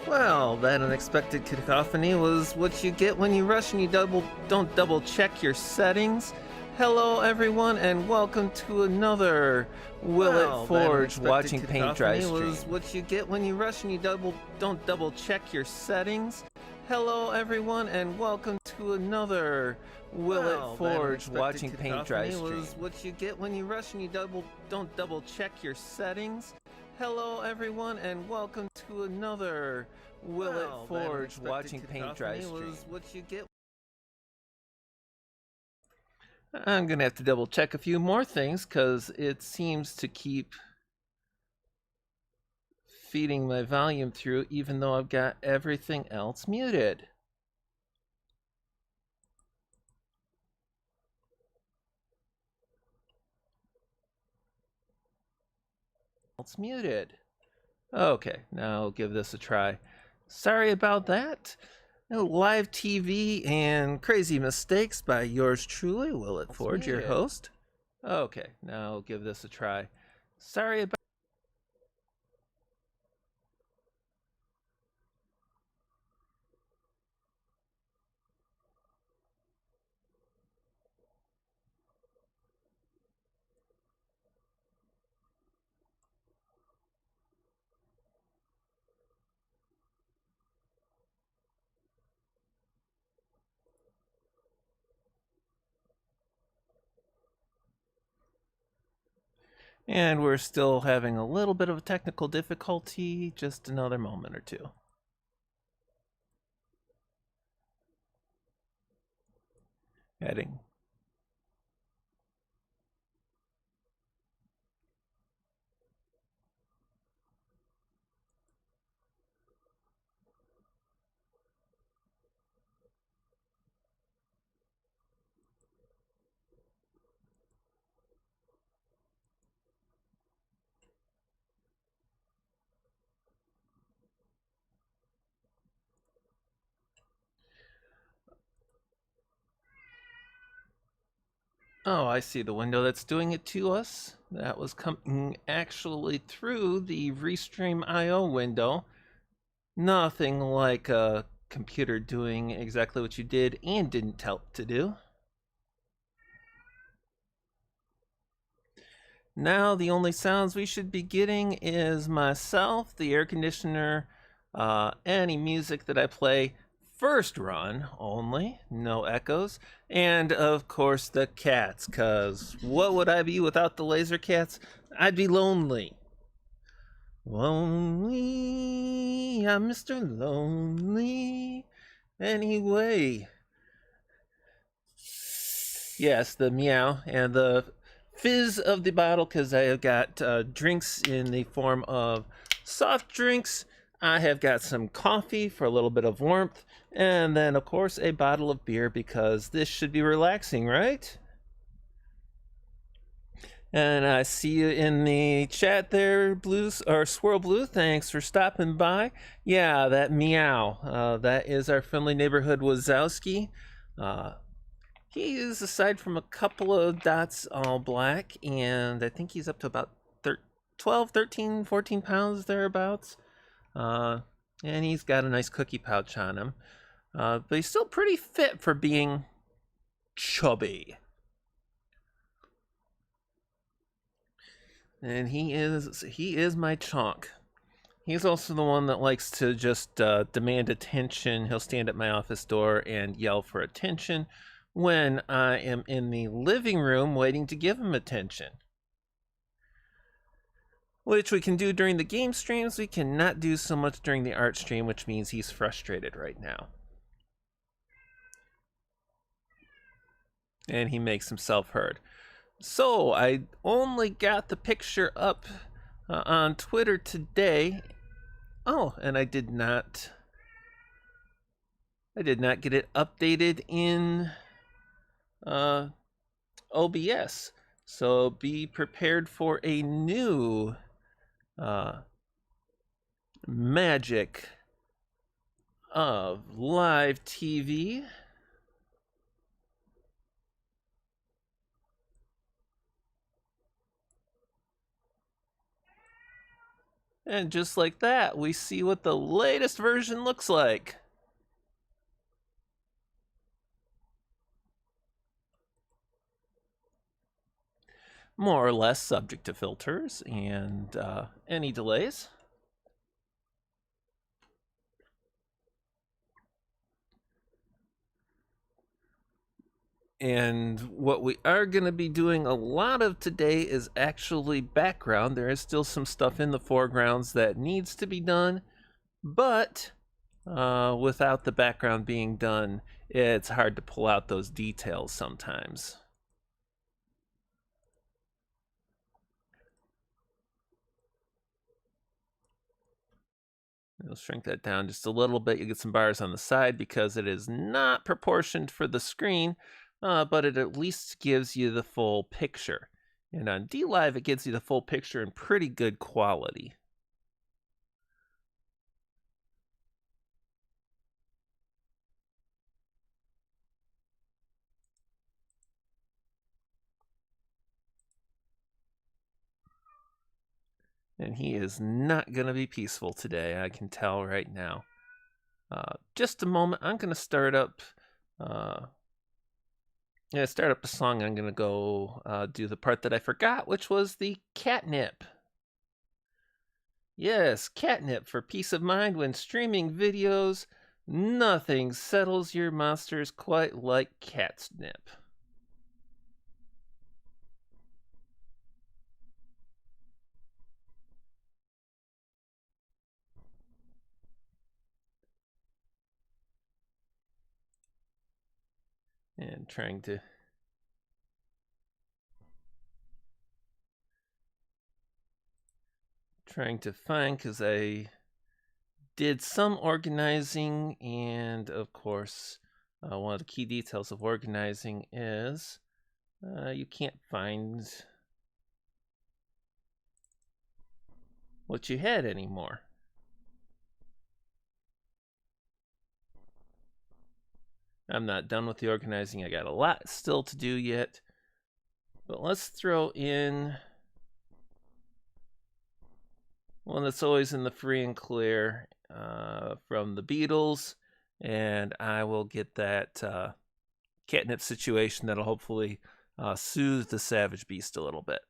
Well, that unexpected cacophony was what you get when you rush and you don't double check your settings. Hello everyone and welcome to another Will It Forge Watching Paint Dry stream. Was what you get when you rush and you don't double check your settings. Hello everyone and welcome to another Will It Forge Watching Paint Dry stream. Was what you get when you rush and you don't double check your settings. Hello everyone and welcome to another Will It Forge Watching Paint Dry stream. Was what you get. I'm gonna have to double check a few more things because it seems to keep feeding my volume through even though I've got everything else muted. It's muted. Okay, now I'll give this a try. Sorry about that. Live TV and crazy mistakes by yours truly, Will It Forge, your host. Okay, now I'll give this a try. Sorry about. And we're still having a little bit of a technical difficulty. Just another moment or two. Heading. Oh, I see the window that's doing it to us. That was coming actually through the Restream IO window. Nothing like a computer doing exactly what you did and didn't tell it to do. Now the only sounds we should be getting is myself, the air conditioner, any music that I play first run only, no echoes, and of course the cats, cause what would I be without the laser cats? I'd be lonely. Lonely, I'm Mr. Lonely. Anyway. Yes, the meow and the fizz of the bottle, because I have got drinks in the form of soft drinks. I have got some coffee for a little bit of warmth, and then of course a bottle of beer because this should be relaxing, right? And I see you in the chat there, Blues or Swirl Blue. Thanks for stopping by. Yeah, that meow. That is our friendly neighborhood Wazowski. He is, aside from a couple of dots, all black, and I think he's up to about 12, 13, 14 pounds thereabouts. And he's got a nice cookie pouch on him. But he's still pretty fit for being chubby. And he is my chunk. He's also the one that likes to just demand attention. He'll stand at my office door and yell for attention when I am in the living room waiting to give him attention. Which we can do during the game streams. We cannot do so much during the art stream, which means he's frustrated right now. And he makes himself heard. So I only got the picture up on Twitter today. Oh, and I did not get it updated in OBS. So be prepared for a new magic of live TV. And just like that, we see what the latest version looks like. More or less subject to filters and any delays. And what we are going to be doing a lot of today is actually background. There is still some stuff in the foregrounds that needs to be done, but without the background being done, it's hard to pull out those details sometimes. I'll shrink that down just a little bit. You get some bars on the side because it is not proportioned for the screen, but it at least gives you the full picture. And on DLive, it gives you the full picture in pretty good quality. And he is not going to be peaceful today, I can tell right now. Just a moment, I'm going to start up... start up the song. I'm going to go do the part that I forgot, which was the catnip. Yes, catnip for peace of mind when streaming videos. Nothing settles your monsters quite like catnip. And trying to find, because I did some organizing, and of course one of the key details of organizing is you can't find what you had anymore. I'm not done with the organizing. I got a lot still to do yet. But let's throw in one that's always in the free and clear from the Beatles. And I will get that catnip situation that'll hopefully soothe the Savage Beast a little bit.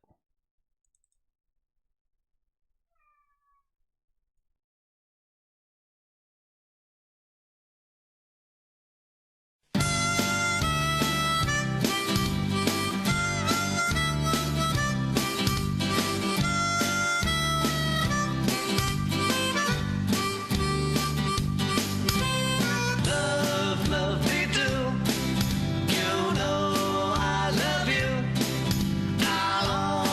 I'll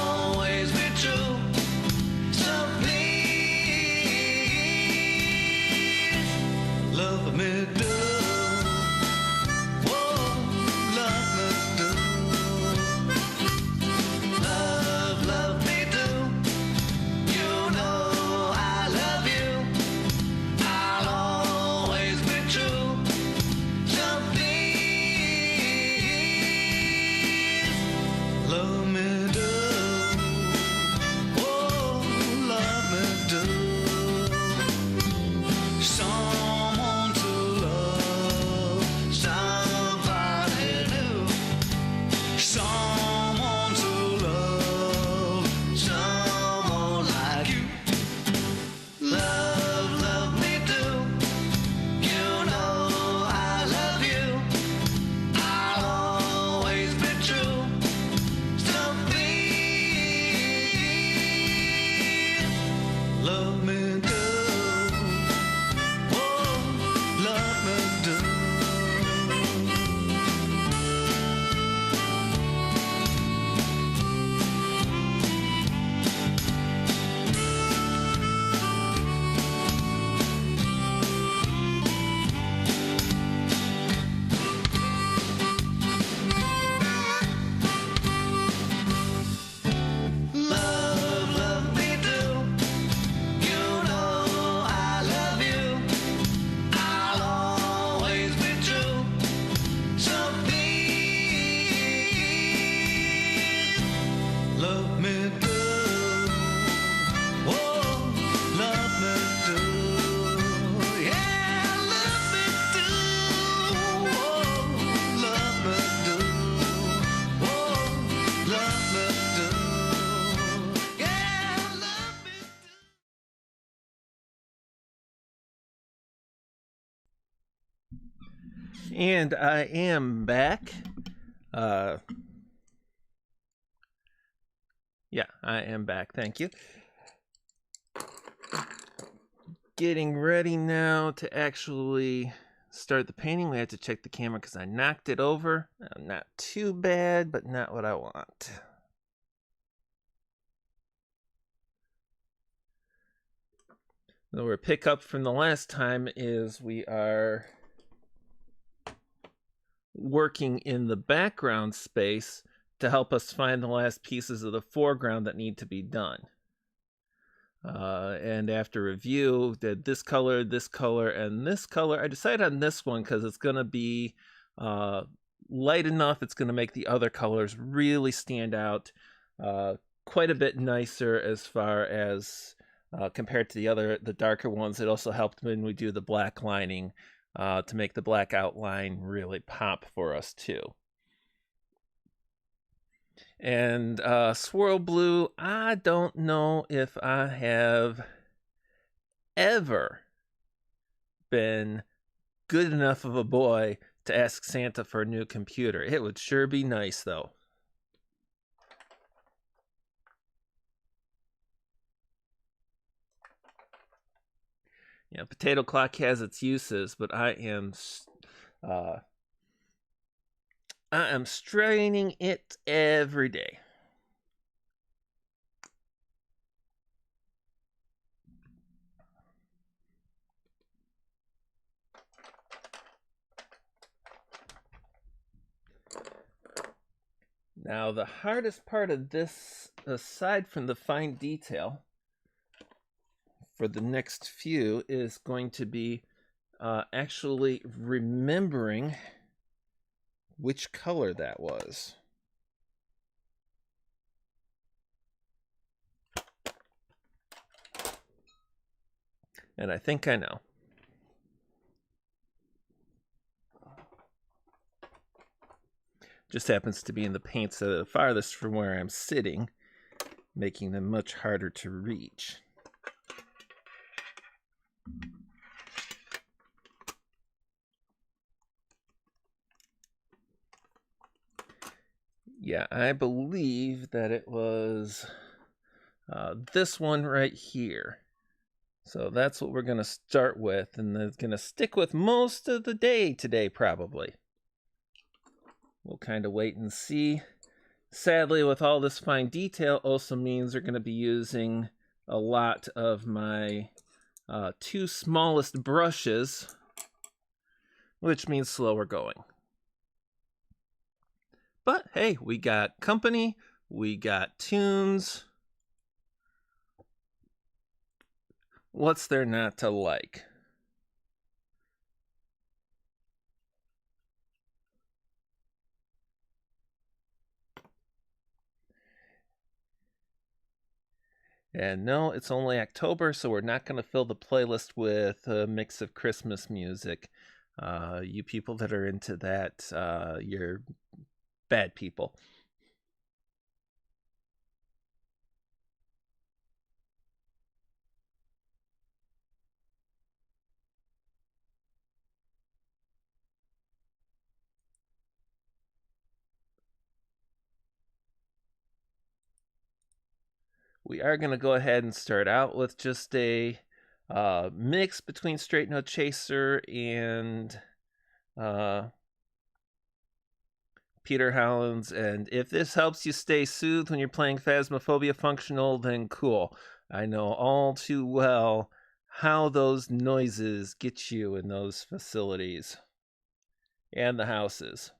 And I am back. Yeah, I am back. Thank you. Getting ready now to actually start the painting. We had to check the camera because I knocked it over. Not too bad, but not what I want. So our pickup from the last time is we are working in the background space to help us find the last pieces of the foreground that need to be done. And after review, did this color, and this color. I decided on this one because it's going to be light enough. It's going to make the other colors really stand out quite a bit nicer as far as compared to the darker ones. It also helped when we do the black lining to make the black outline really pop for us too. And swirl blue, I don't know if I have ever been good enough of a boy to ask Santa for a new computer. It would sure be nice though. Yeah, potato clock has its uses, but I am straining it every day. Now, the hardest part of this, aside from the fine detail, for the next few is going to be actually remembering which color that was. And I think I know. Just happens to be in the paints that are the farthest from where I'm sitting, making them much harder to reach. Yeah, I believe that it was this one right here. So that's what we're going to start with, and it's going to stick with most of the day today, probably. We'll kind of wait and see. Sadly, with all this fine detail also means we're going to be using a lot of my two smallest brushes, which means slower going. But hey, we got company, we got tunes. What's there not to like? And no, it's only October, so we're not going to fill the playlist with a mix of Christmas music. You people that are into that, you're bad people. We are going to go ahead and start out with just a mix between Straight No Chaser and Peter Howland's. And if this helps you stay soothed when you're playing Phasmophobia Functional, then cool. I know all too well how those noises get you in those facilities and the houses.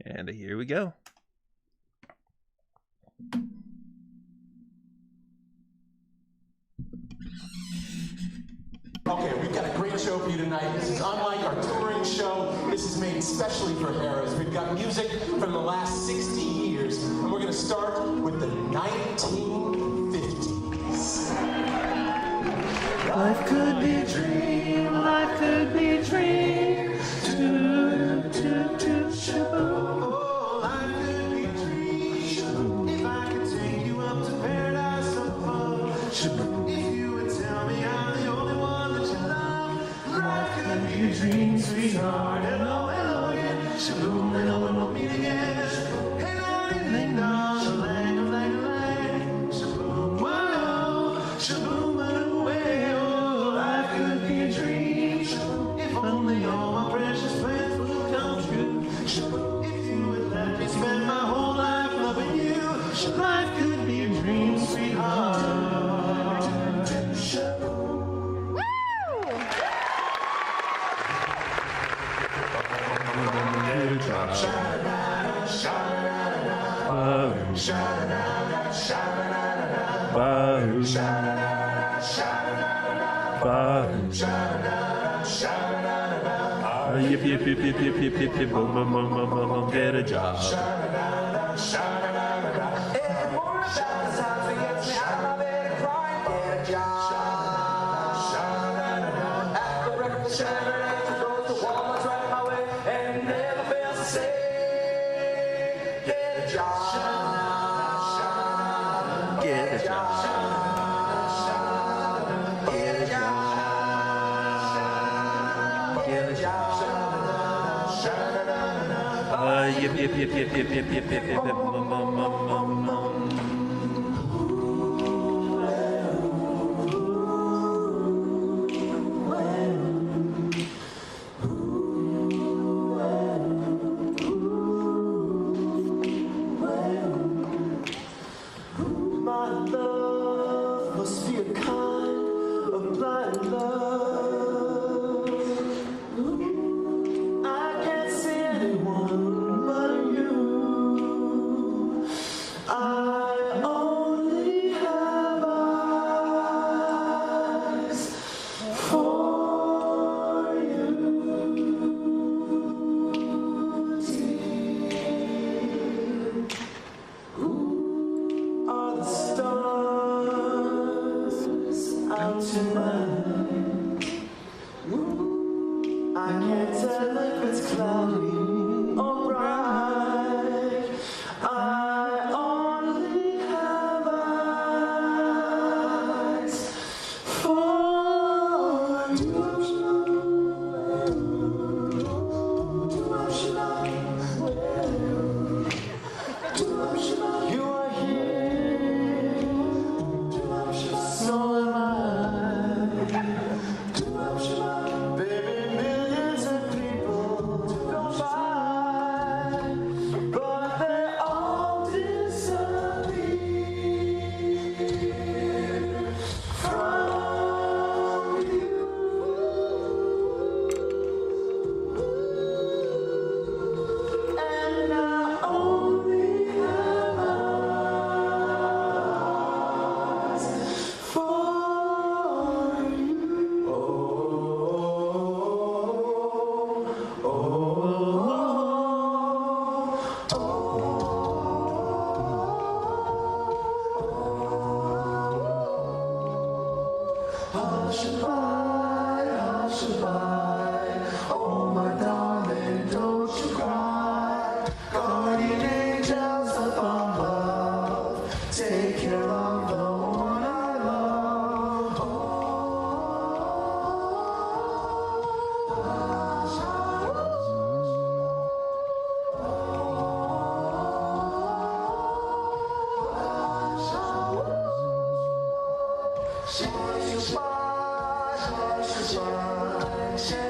And here we go. Okay, we've got a great show for you tonight. This is unlike our touring show. This is made especially for eras. We've got music from the last 60 years, and we're going to start with the 1950s. Life could be a dream, life could be a dream. Oh, life could be a dream. If I could take you up to paradise so far. If you would tell me I'm the only one that you love. Life could be a dream, sweetheart. Hello, hello again. Shalom, hello, and we'll meet again. Hello, ding dong, lang, lang, lang. Shalom, wow, shalom, away. Oh, life could be a dream. If only all my precious plans would come true. If you would let me spend my whole life loving you. Life could be a dream, sweetheart. Yip, yip, yip, yip, yip, yip, yip, yip, boom, boom, boom, boom, boom, boom, get a job. Yip, yip, yip, yip, yip, yip, yip, yip, yip, bum, bum, bum, bum, bum. My love must be a kind of blind love. I can't see anyone but you. I only have eyes for you. Are the stars out tonight? I can't tell if it's cloudy or bright. I only have eyes for you. You are here, so am I. Baby, millions of people go by, but they all disappear from you. And I only have eyes for you. Oh my darling, don't you cry. Guardian angels up above, take care of the one I love.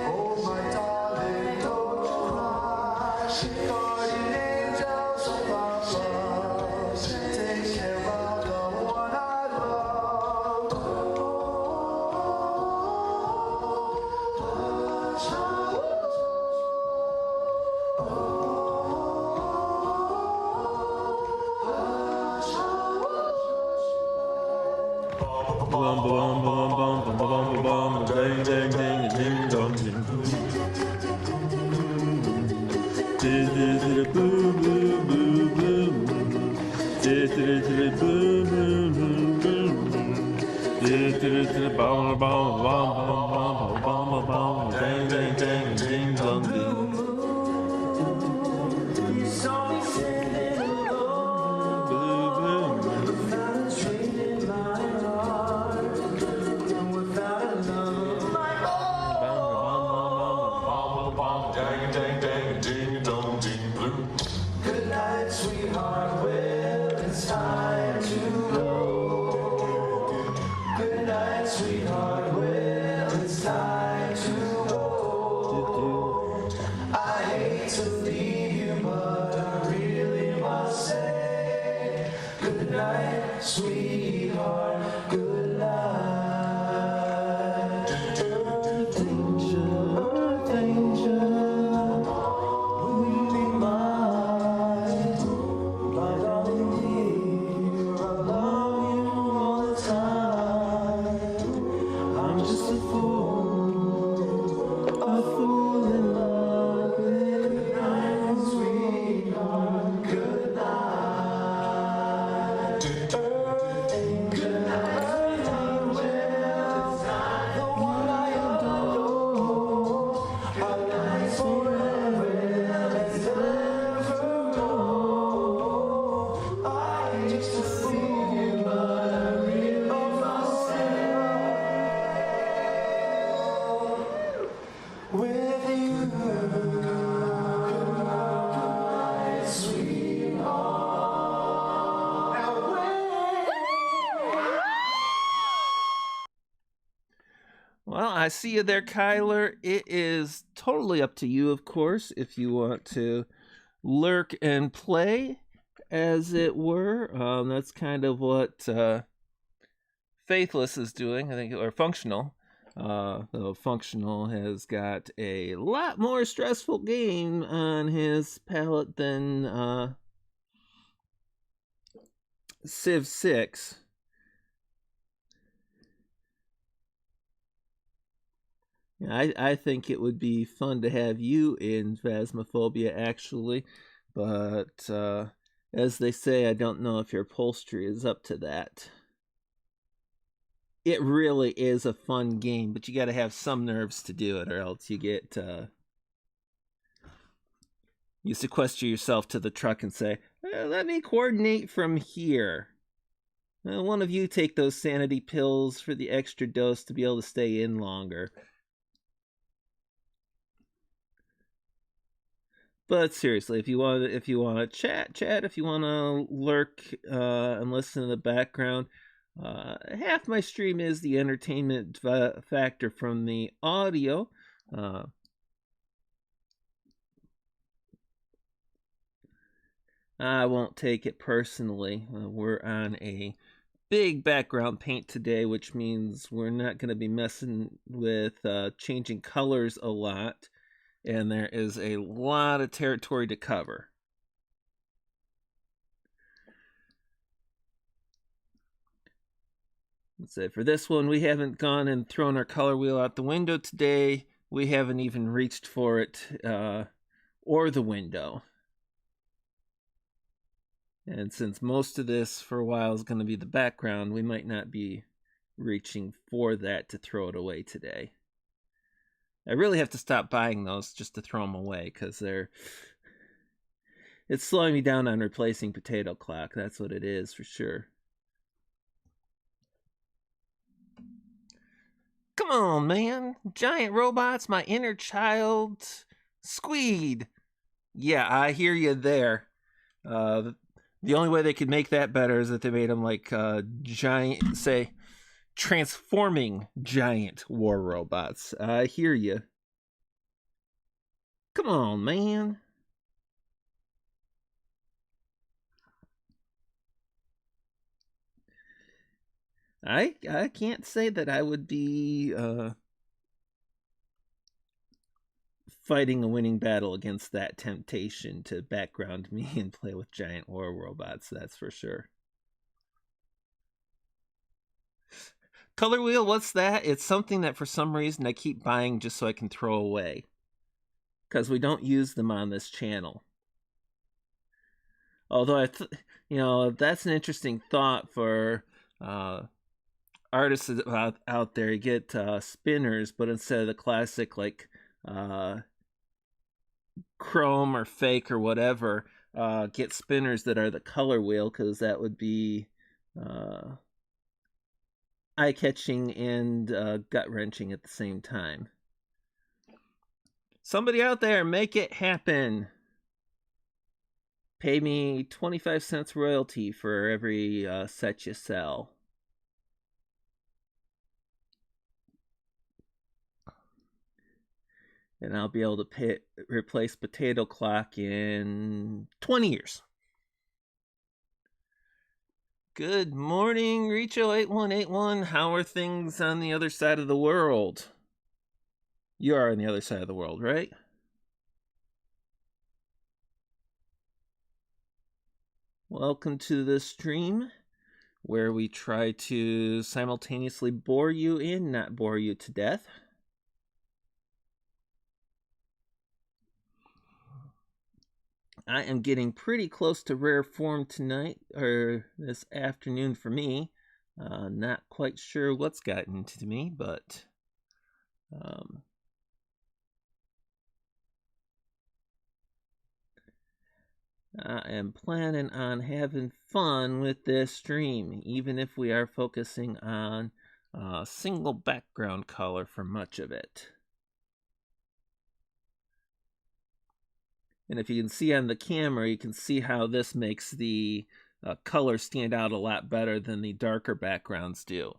Oh my darling, don't you cry. Guardian angels up above, take care of the one I love. Good night, sweetheart. Well, it's time to go. Good night, sweetheart. Well, it's time to go. I hate to leave you, but I really must say, good night, sweetheart. Good night. Danger, danger. Will be mine. My darling dear, I love you all the time. I'm just a fool in love with you. Good night, sweetheart. Good night. Good night, well, the one I adore. Our nights forever, let's never go. I used to fool you, but I really must say, with you, good night, sweetheart. Now Well, I see you there, Kyler. It is totally up to you, of course, if you want to lurk and play, as it were. That's kind of what Faithless is doing, I think, or Functional. Though Functional has got a lot more stressful game on his palette than Civ 6. I think it would be fun to have you in Phasmophobia, actually, but as they say, I don't know if your upholstery is up to that. It really is a fun game, but you got to have some nerves to do it, or else you get you sequester yourself to the truck and say, "Let me coordinate from here." One of you take those sanity pills for the extra dose to be able to stay in longer. But seriously, if you want to chat, if you want to lurk and listen in the background, half my stream is the entertainment factor from the audio. I won't take it personally. We're on a big background paint today, which means we're not going to be messing with changing colors a lot. And there is a lot of territory to cover. Let's say for this one, we haven't gone and thrown our color wheel out the window today. We haven't even reached for it or the window. And since most of this for a while is going to be the background, we might not be reaching for that to throw it away today. I really have to stop buying those just to throw them away, because it's slowing me down on replacing Potato Clock. That's what it is, for sure. Come on, man. Giant robots, my inner child. Squeed. Yeah, I hear you there. The only way they could make that better is that they made them like giant, say, transforming giant war robots. I hear you. Come on, man. I can't say that I would be fighting a winning battle against that temptation to background me and play with giant war robots, that's for sure. Color wheel, what's that? It's something that for some reason I keep buying just so I can throw away. Because we don't use them on this channel. Although that's an interesting thought for artists out there. You get spinners, but instead of the classic chrome or fake or whatever, get spinners that are the color wheel, because that would be eye-catching and gut-wrenching at the same time. Somebody out there, make it happen. Pay me 25 cents royalty for every set you sell. And I'll be able to replace Potato Clock in 20 years. Good morning, Richo8181. How are things on the other side of the world? You are on the other side of the world, right? Welcome to the stream, where we try to simultaneously bore you and not bore you to death. I am getting pretty close to rare form tonight, or this afternoon for me. Not quite sure what's gotten into me, but I am planning on having fun with this stream, even if we are focusing on a single background color for much of it. And if you can see on the camera, you can see how this makes the color stand out a lot better than the darker backgrounds do.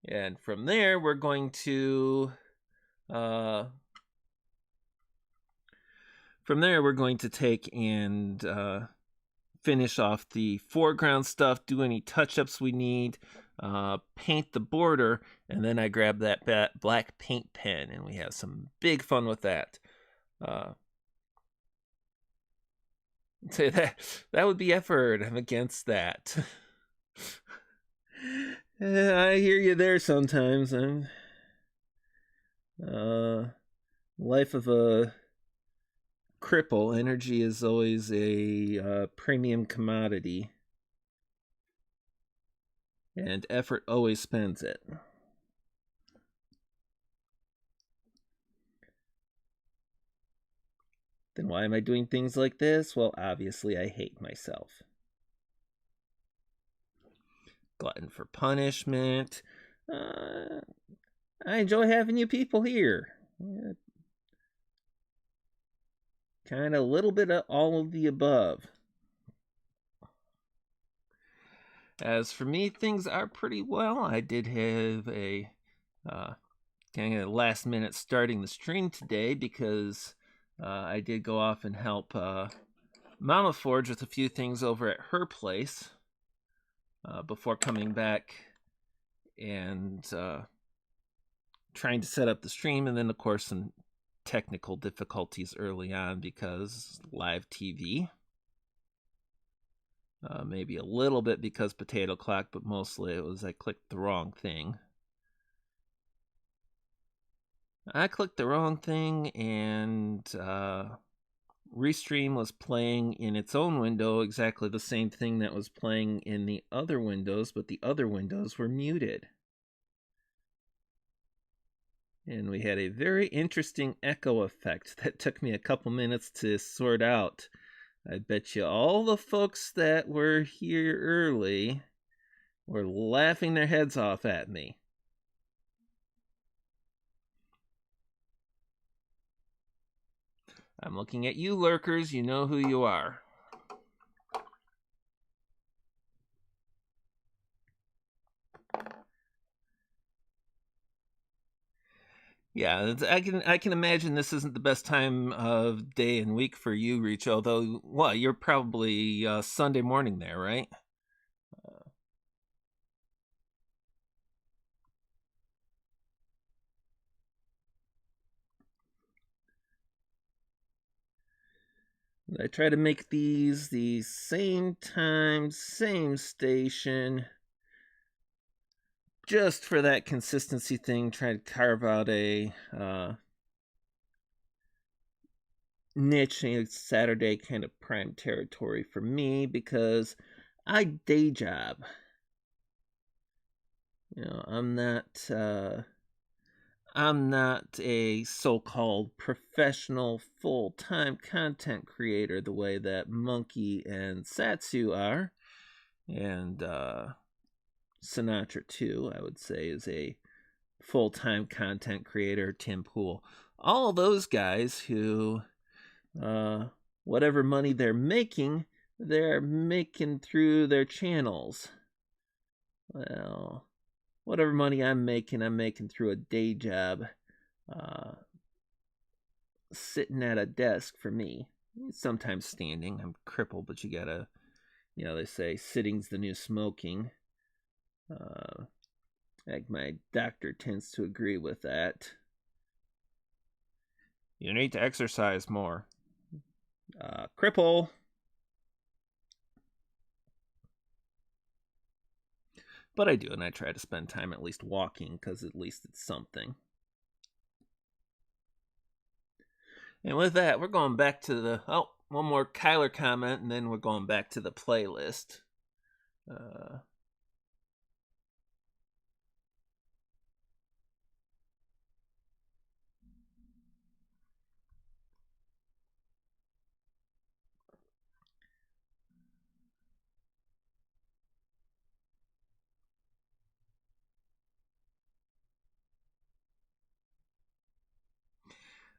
And from there, we're going to take and finish off the foreground stuff, do any touch-ups we need, paint the border, and then I grab that black paint pen, and we have some big fun with that. Say that would be effort. I'm against that. I hear you there sometimes. Life of a cripple. Energy is always a premium commodity, and effort always spends it. Then why am I doing things like this? Well, obviously I hate myself. Glutton for punishment. I enjoy having you people here. Kind of a little bit of all of the above. As for me, things are pretty well. I did have a kind of last minute starting the stream today because I did go off and help Mama Forge with a few things over at her place before coming back and trying to set up the stream. And then, of course, some technical difficulties early on because live TV. Maybe a little bit because Potato Clock, but mostly it was I clicked the wrong thing. I clicked the wrong thing, and Restream was playing in its own window exactly the same thing that was playing in the other windows, but the other windows were muted. And we had a very interesting echo effect that took me a couple minutes to sort out. I bet you all the folks that were here early were laughing their heads off at me. I'm looking at you, lurkers. You know who you are. Yeah, I can imagine this isn't the best time of day and week for you, Reach. Although, well, you're probably Sunday morning there, right? I try to make these the same time, same station. just for that consistency thing, try to carve out a niche Saturday kind of prime territory for me, because I day job. I'm not a so-called professional full-time content creator the way that Monkey and Satsu are. And Sinatra too, I would say, is a full-time content creator. Tim Pool. All those guys who whatever money they're making through their channels. Well, whatever money I'm making through a day job, sitting at a desk for me. Sometimes standing. I'm crippled, but you gotta, they say sitting's the new smoking. Like my doctor tends to agree with that. You need to exercise more. Cripple. But I do, and I try to spend time at least walking, because at least it's something. And with that, we're going back to one more Kyler comment, and then we're going back to the playlist.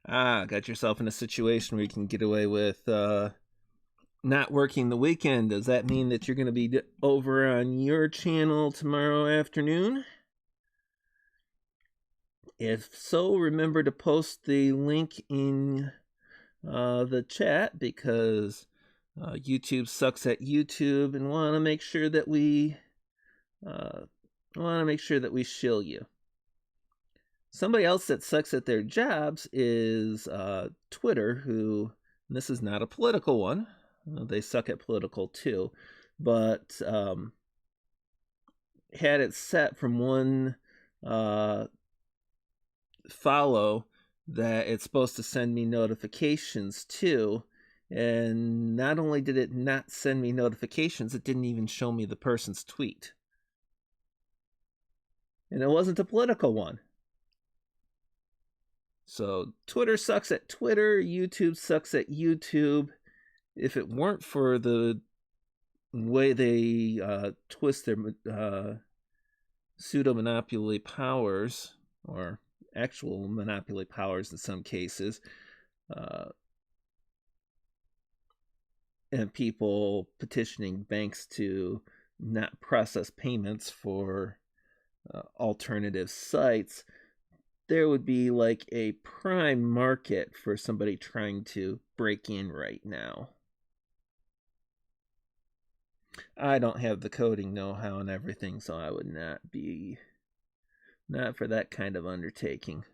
Got yourself in a situation where you can get away with not working the weekend. Does that mean that you're going to be over on your channel tomorrow afternoon? If so, remember to post the link in the chat, because YouTube sucks at YouTube, and want to make sure that we shill you. Somebody else that sucks at their jobs is Twitter, who, and this is not a political one, they suck at political too, but had it set from one follow that it's supposed to send me notifications to, and not only did it not send me notifications, it didn't even show me the person's tweet. And it wasn't a political one. So Twitter sucks at Twitter, YouTube sucks at YouTube. If it weren't for the way they twist their pseudo-monopoly powers, or actual monopoly powers in some cases, and people petitioning banks to not process payments for alternative sites, there would be like a prime market for somebody trying to break in right now. I don't have the coding know-how and everything, so I would not for that kind of undertaking.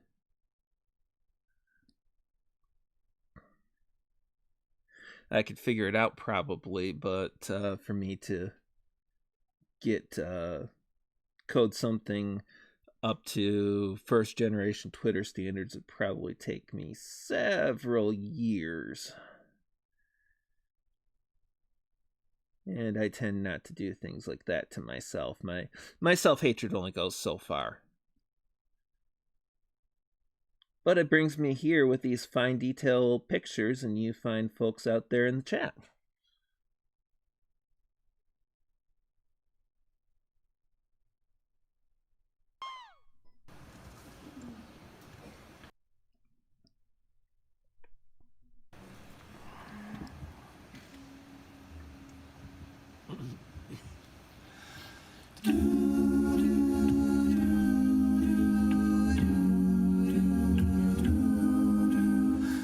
I could figure it out probably, but for me to get code something up to first generation Twitter standards would probably take me several years. And I tend not to do things like that to myself. My self-hatred only goes so far. But it brings me here with these fine detail pictures, and you fine folks out there in the chat.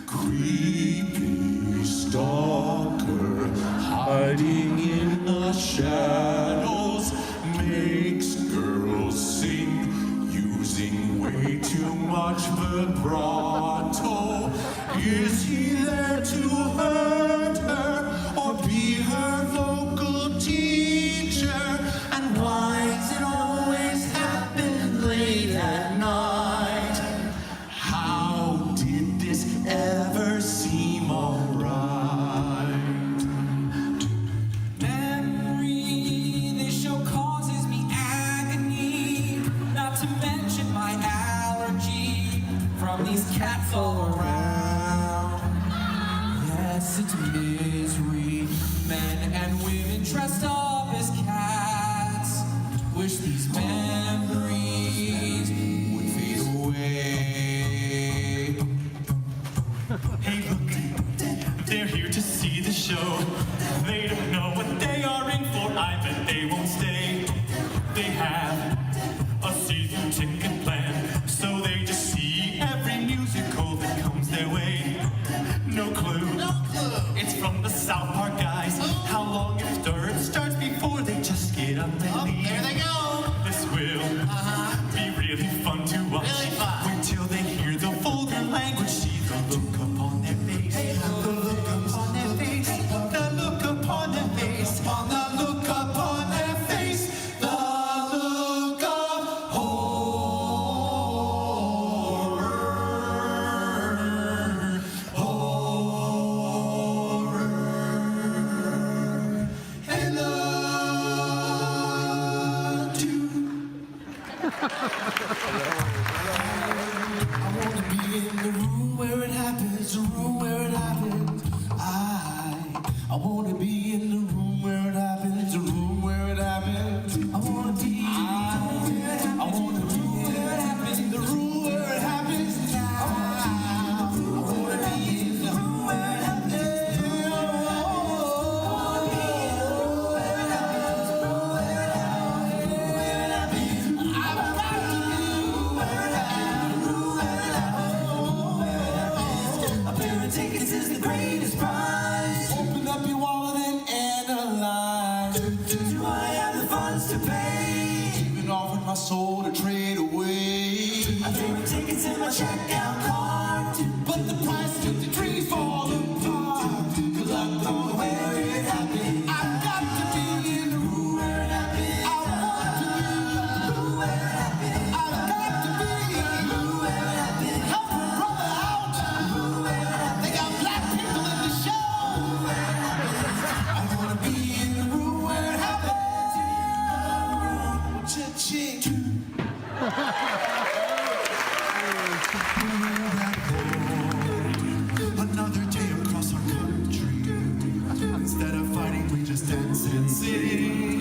Creepy stalker hiding in the shadows makes girls sing using way too much vibrato. Is he there to hurt her or be her vocal teacher? And why does it always happen from these cats all around. Yes, it's misery. Men and women dressed up as cats. Wish these memories would fade away. Hey, look, they're here to see the show. They don't know what they are in for. I bet they won't stay. They have a season ticket plan, so they just see every musical that comes their way. No clue. It's from the South Park guys. How long after it starts before they just get up and leave? There they go. This will be really fun to watch. Really fun. Wait till they hear the vulgar language, see the look upon their face. The look upon their face. The look upon their face. The look upon their face. The look of horror. Horror. Hello to I wanna be in the room where it happens, the room where it happens. I wanna be in the room where it happens, the room where it happens. I wanna be where it happens, the room where it happens. I wanna be in the room where it happens. Tickets is the greatest prize. Open up your wallet and analyze. Do I have the funds to pay? Even offered my soul to trade away. I threw the tickets in my checkout cart, but the price took the trees fall apart. 'Cause I'm going where it happened. I've got to be in the room where it happened. I want to be in the room where it happened. I've got to be in the room where it happened. Help a brother out. They got black people in the show. I wanna be in the room where it happened. Cha-ching. Another day across our country. Instead of fighting, we just dance and sing.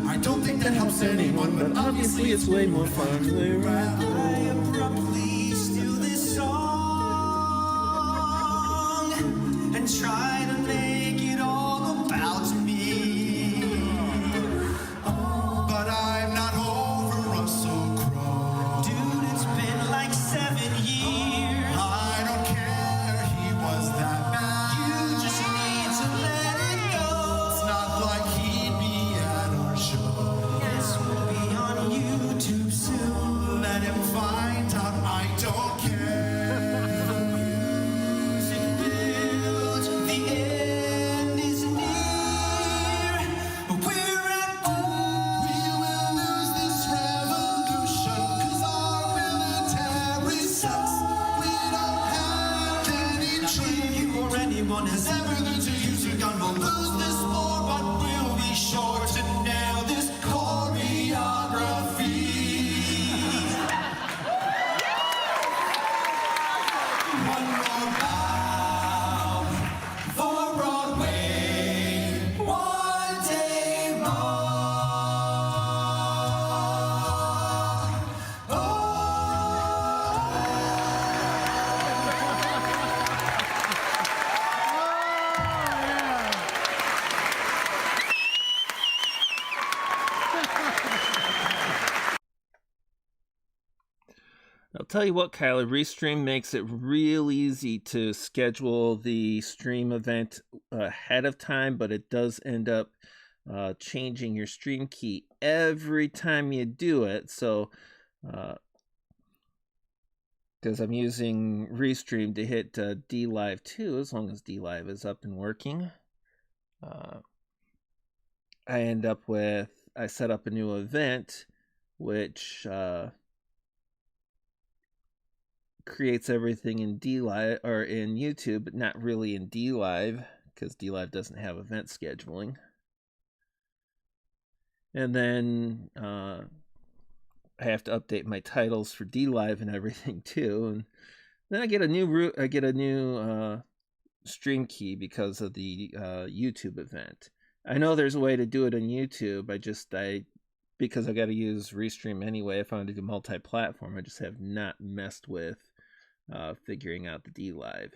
I don't think that helps anyone, but obviously it's way more fun. We're right. I abruptly steal this song and try to make it all about me. But I'm not over Russell Crowe. Dude, it's been like 7 years. I don't care, he was that bad. You just need to let it go. It's not like he'd be at our show. This will be on YouTube soon. Let him find out I don't care. Music builds, the end is near. We're at war. We will lose this revolution, 'cause our military sucks. We don't have any training. You or anyone has ever learned to use a gun. We'll lose this war, but we'll be sure to nail this choreography. One more bow for Broadway. One day more. Oh. I'll tell you what, Kyler, Restream makes it real easy to schedule the stream event ahead of time, but it does end up changing your stream key every time you do it. So, because I'm using Restream to hit D Live 2, as long as D Live is up and working, I end up with, I set up a new event, which creates everything in D Live or in YouTube, but not really in D Live, because D Live doesn't have event scheduling. And then I have to update my titles for DLive and everything too. And then I get a new stream key because of the YouTube event. I know there's a way to do it on YouTube. Because I got to use Restream anyway, if I want to do multi-platform, I just have not messed with figuring out the DLive.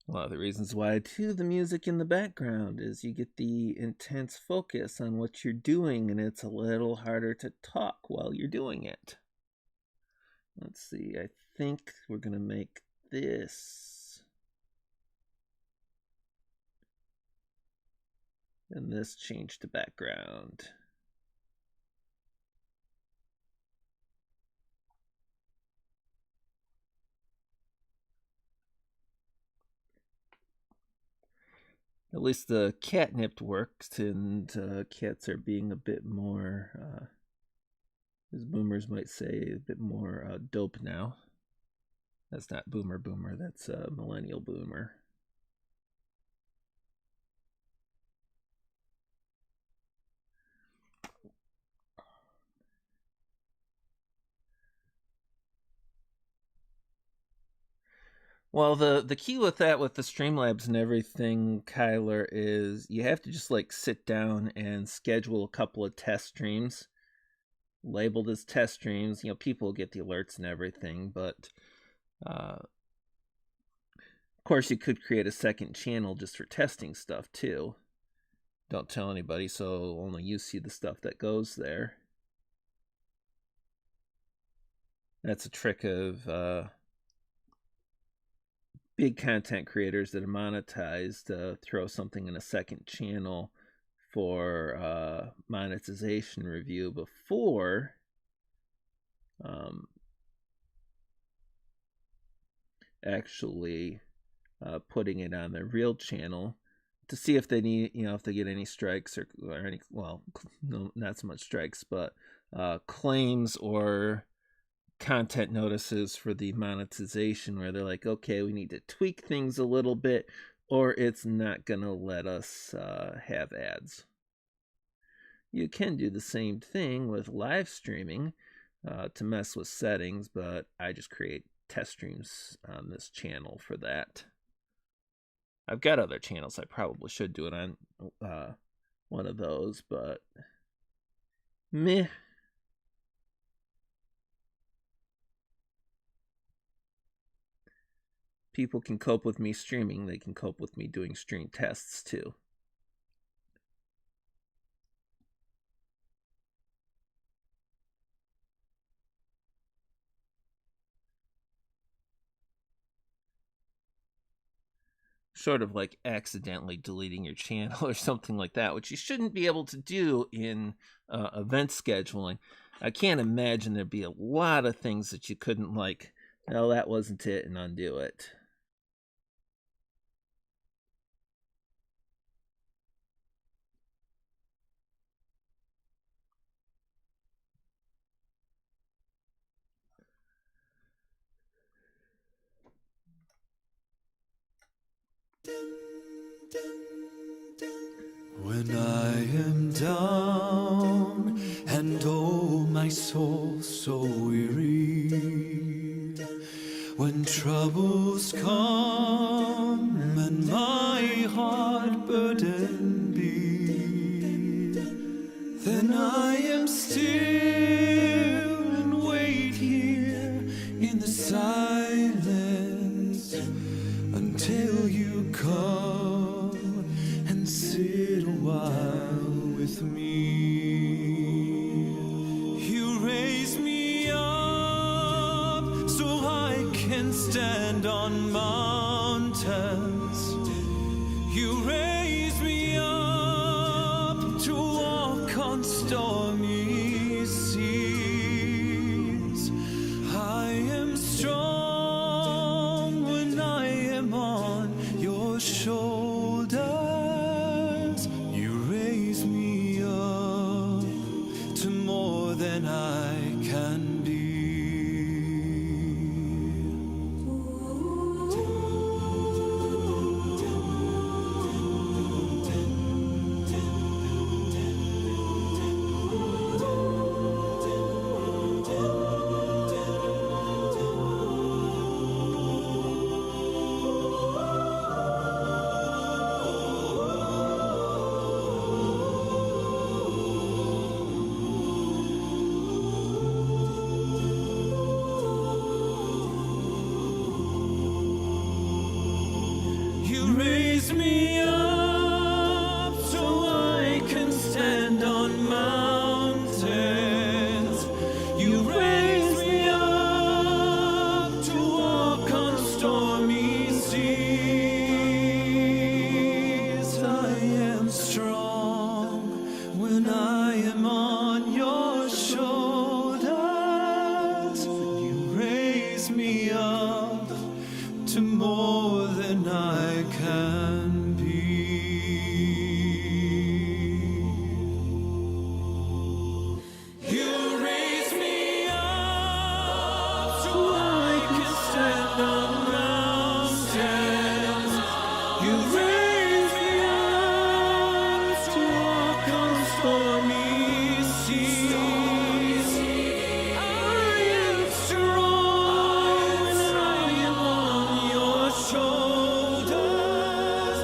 A lot of the reasons why I do the music in the background is you get the intense focus on what you're doing, and it's a little harder to talk while you're doing it. Let's see, I think we're going to make this. And this change to background. At least the catnip works, and cats are being a bit more, as boomers might say, a bit more dope now. That's not boomer, that's millennial boomer. Well, the key with that, with the Streamlabs and everything, Kyler, is you have to just like sit down and schedule a couple of test streams, labeled as test streams. You know, people get the alerts and everything, but of course you could create a second channel just for testing stuff too. Don't tell anybody, so only you see the stuff that goes there. That's a trick of big content creators that are monetized, throw something in a second channel for monetization review before actually putting it on their real channel to see if they need, if they get any strikes or any, well, no, not so much strikes, but claims or content notices for the monetization, where they're like, okay, we need to tweak things a little bit or it's not gonna let us have ads. You can do the same thing with live streaming to mess with settings, but I just create test streams on this channel for that. I've got other channels I probably should do it on one of those, but meh. People can cope with me streaming, they can cope with me doing stream tests too. Sort of like accidentally deleting your channel or something like that, which you shouldn't be able to do in event scheduling. I can't imagine there'd be a lot of things that you couldn't, like, no, that wasn't it, and undo it. When I am down and oh my soul so weary, when troubles come and my heart burden be, then I am still and wait here in the silence until you come and sit a while with me. You raise me up so I can stand on mountains. You raise me up to walk on stormy seas. I am strong when I am on your shoulders. raise me up so I can stand on mountains. You raise me up to walk on stormy seas. I am strong when I am on your shoulders. You raise me up to more than I can be. You raise me up so I can stand on mountains. You raise me up to walk on stormy seas. I am strong when I am on your shoulders.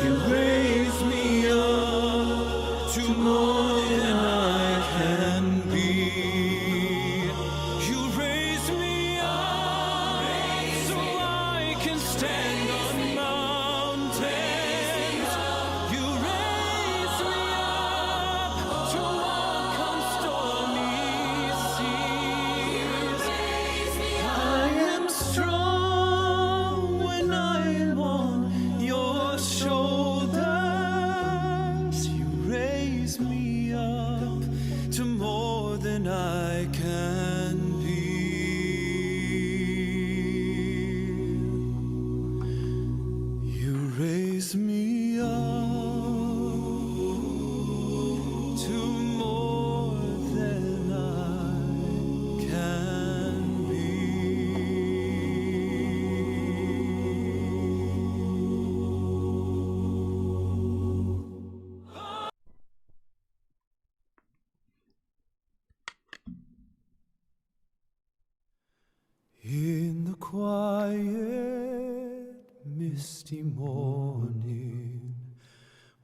You raise me up to more than I can be. You raise me up so I can stand on mountains. You raise me up to walk on stormy seas. I am strong when I am on your shoulders. You raise me up to more than I can be. You raise me up to more than I can be. In the quiet, misty morning,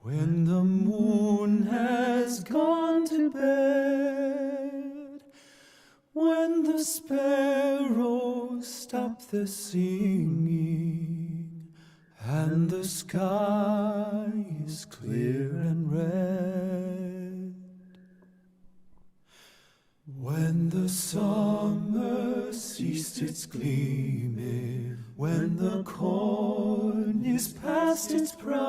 when the moon has gone to bed, when the sparrows stop their singing, and the sky is clear and red, when the summer ceased its gleaming, when the corn is past its prime,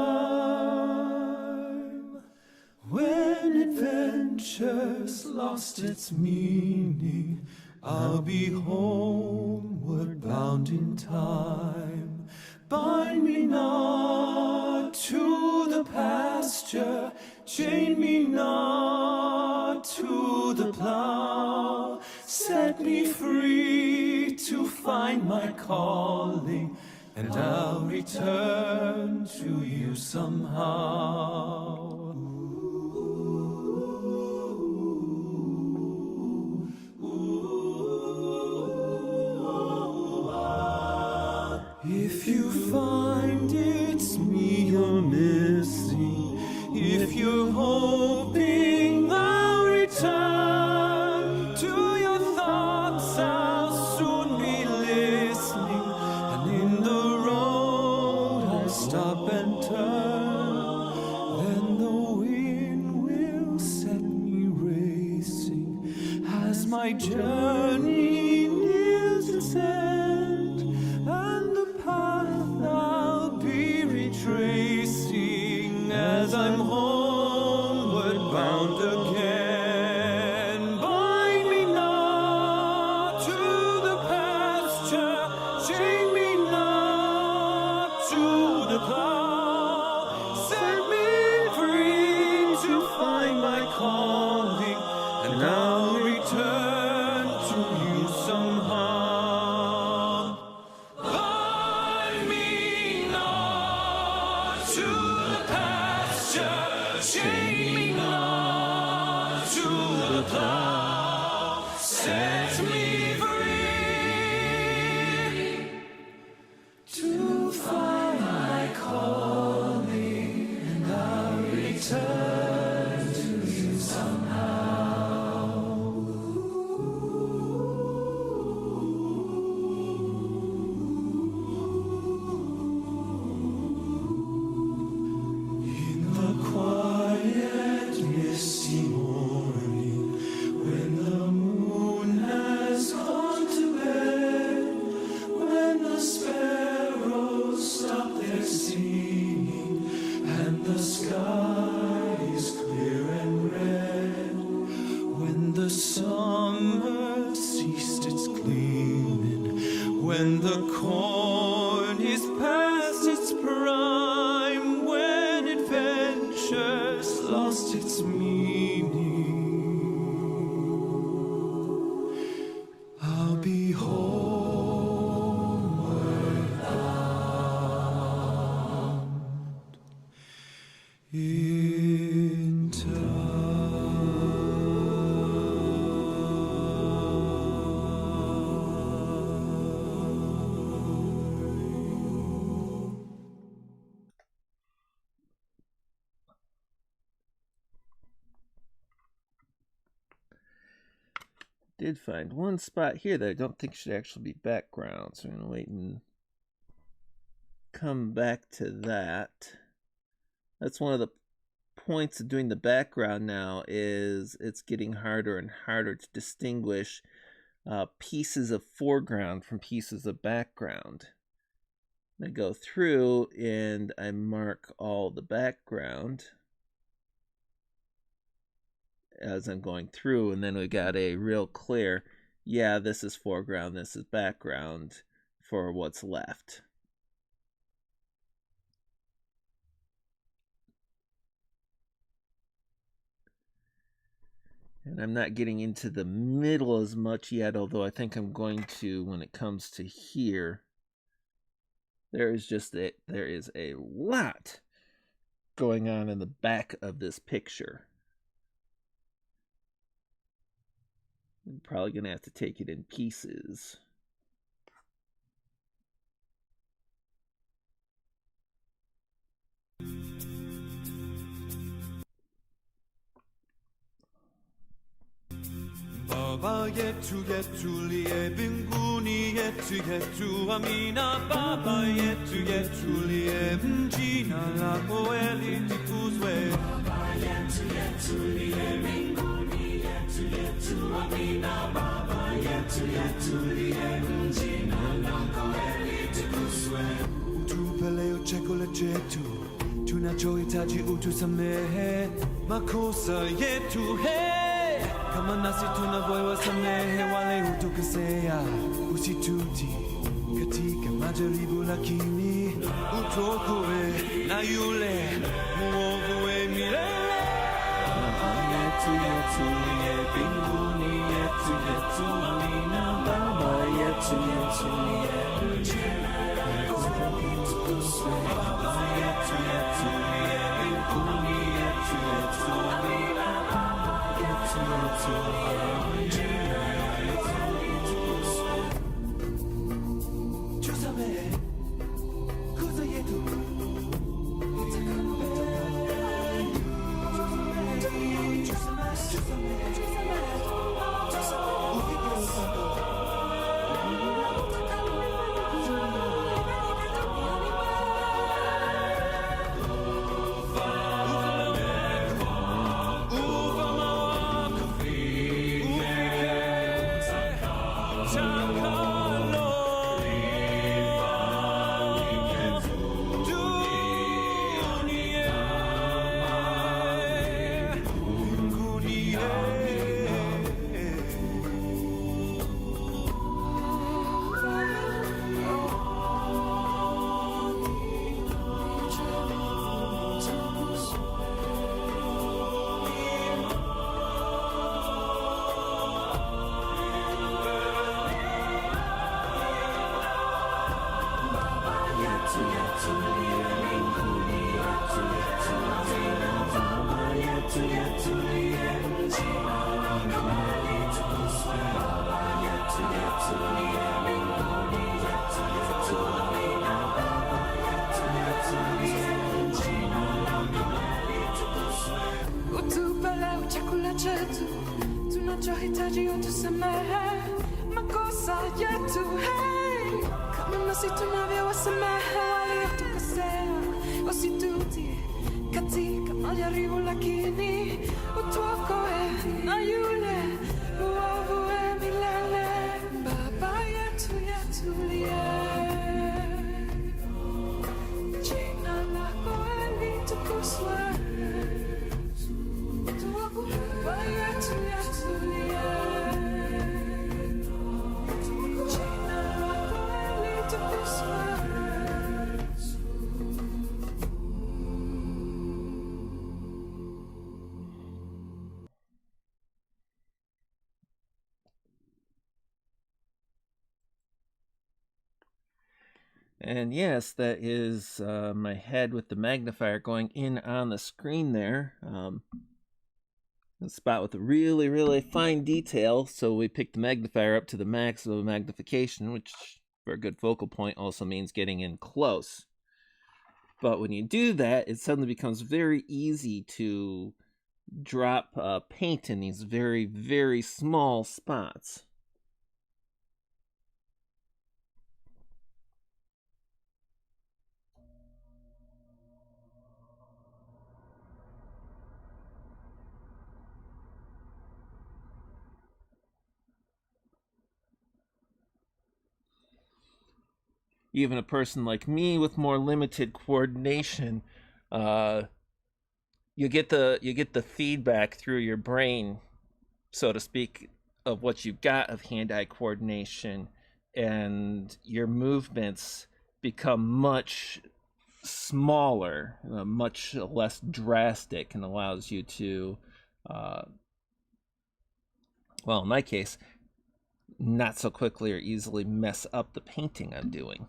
when adventure's lost its meaning, I'll be homeward bound in time. Bind me not to the pasture, chain me not to the plow. Set me free to find my calling, and I'll return to you somehow. If you find it's me you're missing, if you're hoping I'll return to your thoughts, I'll soon be listening, and in the road I'll stop and turn. Then the wind will set me racing as my journey nears its end, and the path I'll be retracing as I'm homeward bound again. Bind me not to the pasture, chain me not to the plow. Set me free to find my calling, and I'll return to you somehow. Bind me not to the pasture, chain me not to the plow. Set me free to find my calling, and I'll return to you somehow. its meaning. I'll be homeward bound in Did find one spot here that I don't think should actually be background, so I'm gonna wait and come back to that. That's one of the points of doing the background now, is it's getting harder and harder to distinguish pieces of foreground from pieces of background. I go through and I mark all the background as I'm going through, and then we got a real clear, yeah, this is foreground, this is background for what's left. And I'm not getting into the middle as much yet, although I think I'm going to when it comes to here. There is a lot going on in the back of this picture. I'm probably going to have to take it in pieces. Baba yetu yetu liye mbinguni yetu yetu amina. Baba yetu yetu liye jina lako litukuzwe. Baba yetu yetu liye mbinguni yetu yetu amina. Baba yetu yetu liye jina lako litukuzwe. Utupe leo chakula chetu tunachohitaji, utusamehe makosa yetu kama nasi tunavyowasamehe wale hutukosea, usitutie katika majaribu, lakini utuokoe na yule mwovu milele. Baba yetu yetu liye mbinguni yetu yetu amina. Baba yetu yetu liye jina lako litukuzwe. Baba yetu yetu liye mbinguni yetu yetu amina. Tunachohitaji utusamehe makosa yetu, kama nasi tunavyowasamehe waliotukosea, usitutie katika majaribu, lakini utuokoe na yule mwovu milele. Baba yetu yetu liye jina lako litukuzwe. Baba yetu yetu liye jina lako litukuzwe. And yes, that is my head with the magnifier going in on the screen there. A spot with a really, really fine detail, so we picked the magnifier up to the maximum magnification, which for a good focal point also means getting in close. But when you do that, it suddenly becomes very easy to drop paint in these very, very small spots. Even a person like me with more limited coordination, you get the feedback through your brain, so to speak, of what you've got of hand-eye coordination, and your movements become much smaller, much less drastic, and allows you to, well, in my case, not so quickly or easily mess up the painting I'm doing.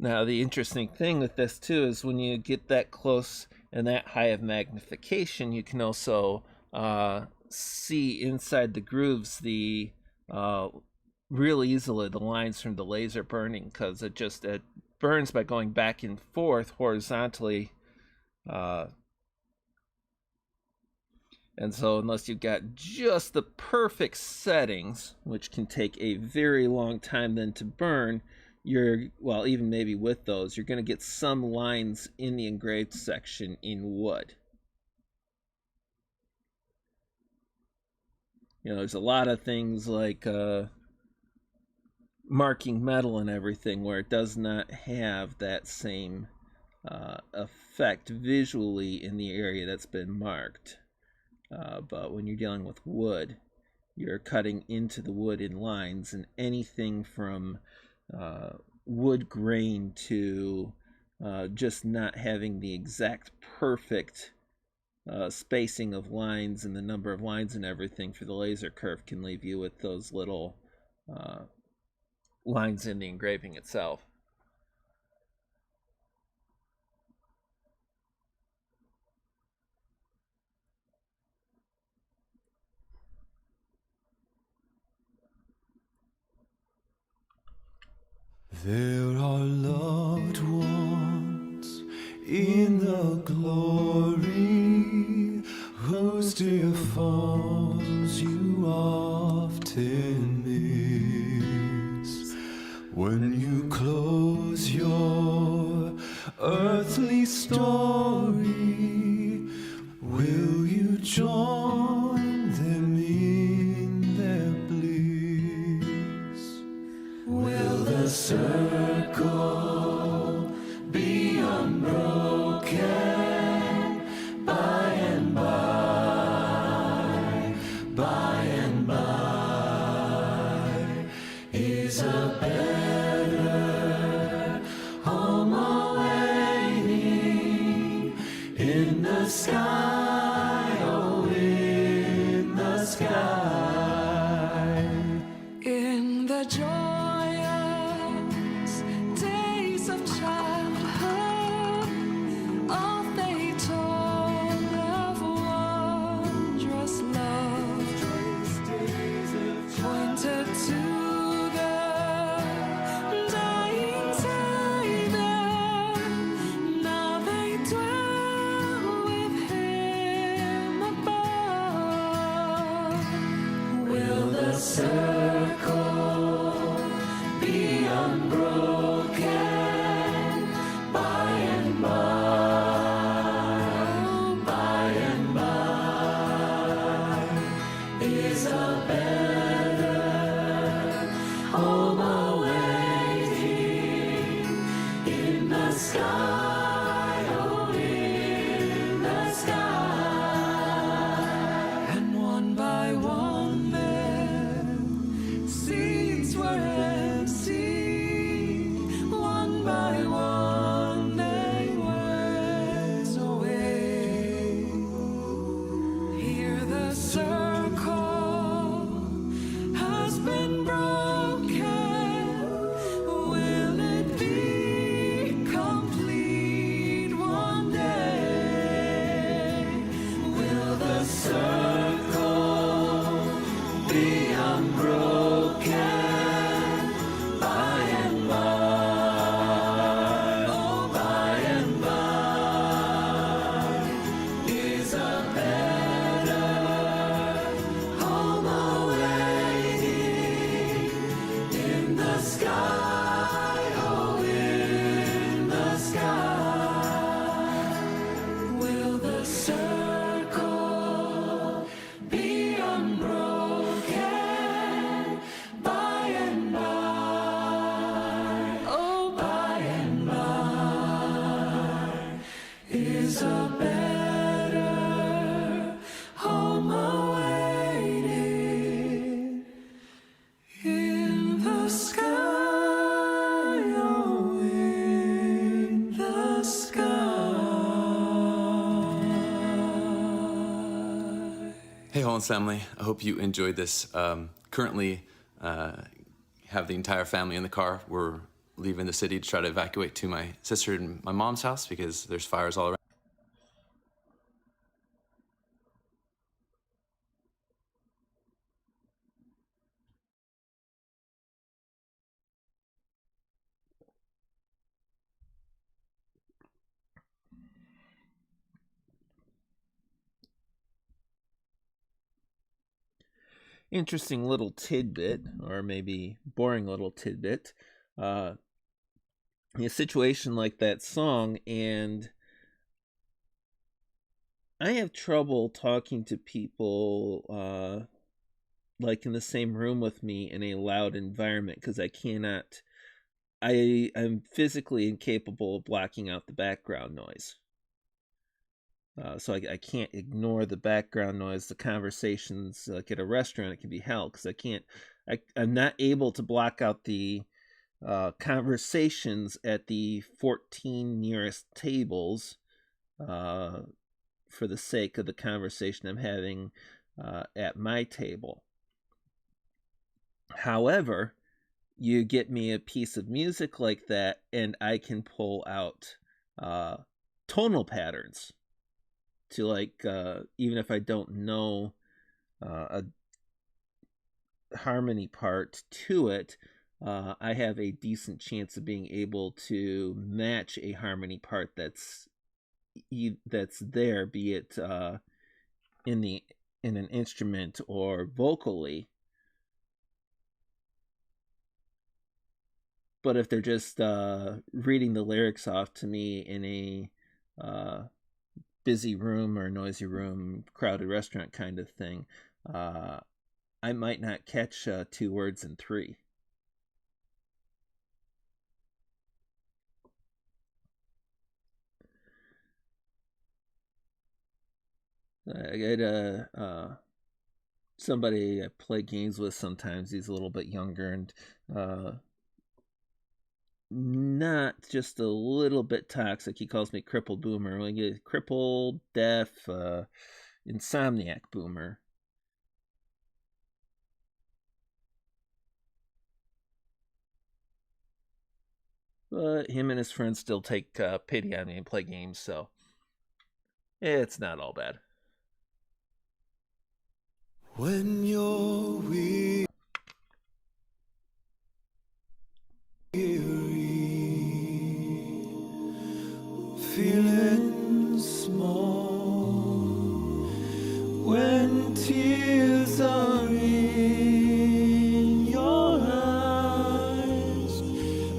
Now, the interesting thing with this too is when you get that close and that high of magnification, you can also see inside the grooves the real easily the lines from the laser burning, because it burns by going back and forth horizontally. And so unless you've got just the perfect settings, which can take a very long time then to burn, well, even maybe with those, you're going to get some lines in the engraved section in wood. You know, there's a lot of things like marking metal and everything where it does not have that same effect visually in the area that's been marked. But when you're dealing with wood, you're cutting into the wood in lines, and anything from wood grain to just not having the exact perfect spacing of lines and the number of lines and everything for the laser curve can leave you with those little lines in the engraving itself. There are loved ones in the glory whose dear forms you often miss. When you close your earthly story, will you join them in their bliss? Will the circle be unbroken by and by, by and by? Is a better home awaiting in the sky, oh, in the sky? In the joyous days of childhood, all they told of wondrous love pointed to the dying Savior. Now they dwell with him above. Will the circle be unbroken by and by, is a better home awaiting in the sky, oh, in the sky. And one by one then is a better home awaiting in the sky, oh, in the sky. Hey Holland's family, I hope you enjoyed this. Currently have the entire family in the car. We're leaving the city to try to evacuate to my sister and my mom's house because there's fires all around. Interesting little tidbit, or maybe boring little tidbit. A situation like that song, and I have trouble talking to people like in the same room with me in a loud environment because I'm physically incapable of blocking out the background noise. So I can't ignore the background noise, the conversations like at a restaurant. It can be hell because I'm not able to block out the conversations at the 14 nearest tables for the sake of the conversation I'm having at my table. However, you get me a piece of music like that, and I can pull out tonal patterns to even if I don't know a harmony part to it, I have a decent chance of being able to match a harmony part that's there, be it in an instrument or vocally. But if they're just reading the lyrics off to me in a busy room or noisy room, crowded restaurant kind of thing, I might not catch 2 words in 3. I got somebody I play games with sometimes. He's a little bit younger and not just a little bit toxic. He calls me crippled boomer. Like a crippled, deaf, insomniac boomer. But him and his friends still take pity on me and play games, so it's not all bad. When you're weary, feeling small, when tears are in your eyes,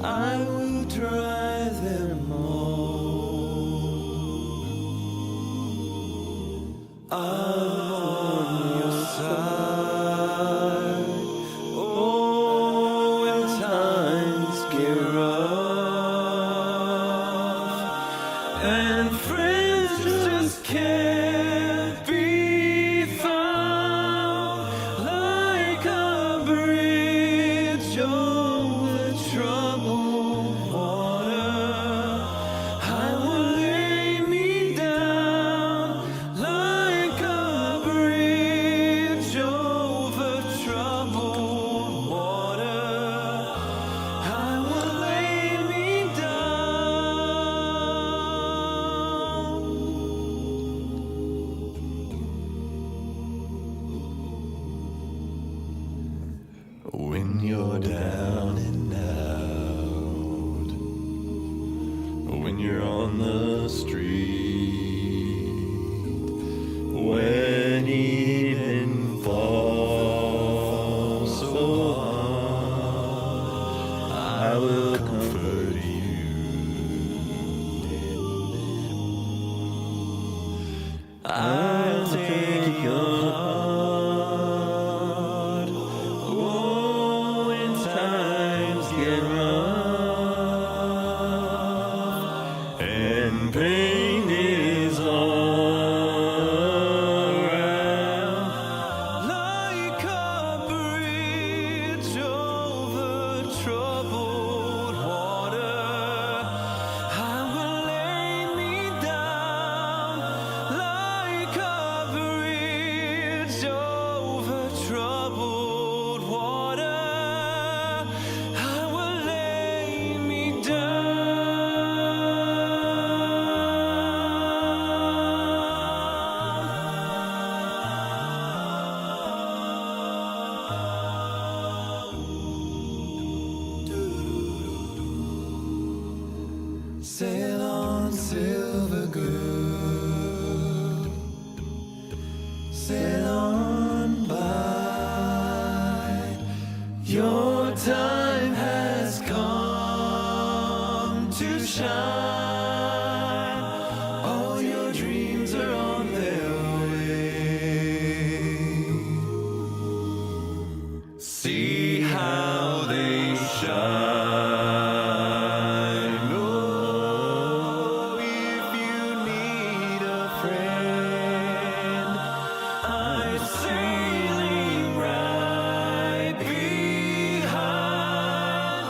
I will dry them all. I'm on your side. Oh, when times get rough and friends just can't be found, like a bridge over troubled water, I will lay me down, like a bridge over troubled water, I will lay me down. When you're down and out, when you're on the street, when evening falls so hard, I will comfort you. I'll take your heart. Oh, when times get rough and pain over, girl. Sail on by. Your time has come to shine. All your dreams are on their way. See how they shine. Oh, if you need a friend, I'm sailing right behind,